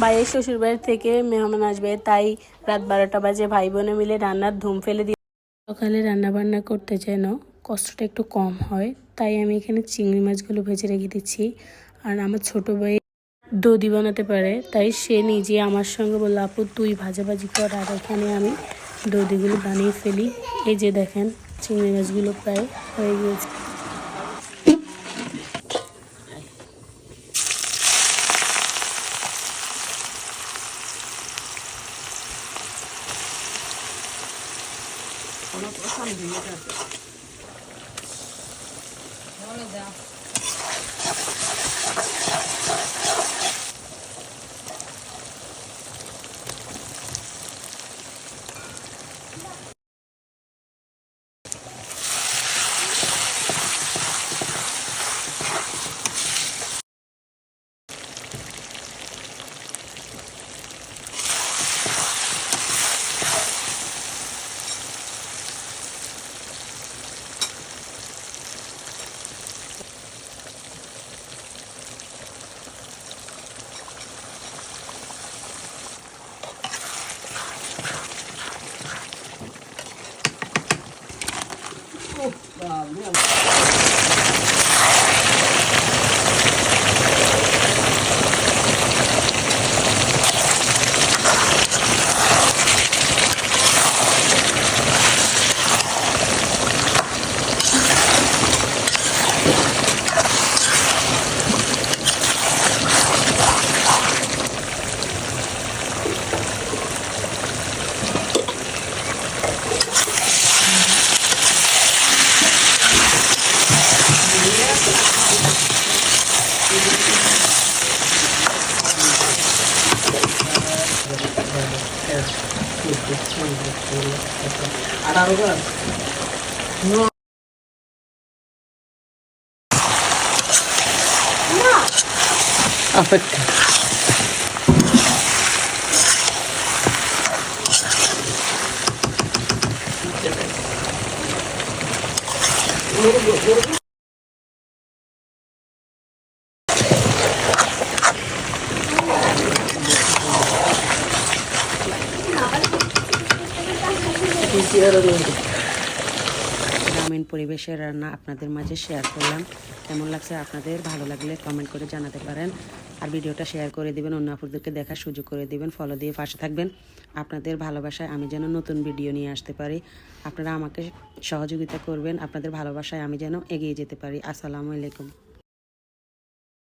ভাইয়ের শ্বশুর বাড়ি থেকে মেহমান আসবে, তাই রাত 12টা বাজে ভাই বোনে মিলে রান্নার ধুম ফেলে দিয়ে সকালে রান্না বান্না করতে যেন কষ্টটা একটু কম হয়, তাই আমি এখানে চিংড়ি মাছগুলো ভেজে রেখে দিচ্ছি। আর আমার ছোট ভাই দধি বানাতে পারে, তাই সে নিজে আমার সঙ্গে বলল, আপু তুই ভাজাভাজি কর আর এখানে আমি দধিগুলো বানিয়ে ফেলি। এই যে দেখেন চিংড়ি মাছগুলো প্রায় হয়ে গিয়েছে। Afecta. গ্রামীণ পরিবেশের রান্না আপনাদের মাঝে শেয়ার করলাম। কেমন লাগছে আপনাদের? ভালো লাগলে কমেন্ট করে জানাতে পারেন। আর ভিডিওটা শেয়ার করে দিবেন, অন্য আপুদেরকে দেখার সুযোগ করে দিবেন, ফলো দিয়ে পাশে থাকবেন। আপনাদের ভালোবাসায় আমি যেন নতুন ভিডিও নিয়ে আসতে পারি। আপনারা আমাকে সহযোগিতা করবেন, আপনাদের ভালোবাসায় আমি যেন এগিয়ে যেতে পারি। আসসালামু আলাইকুম।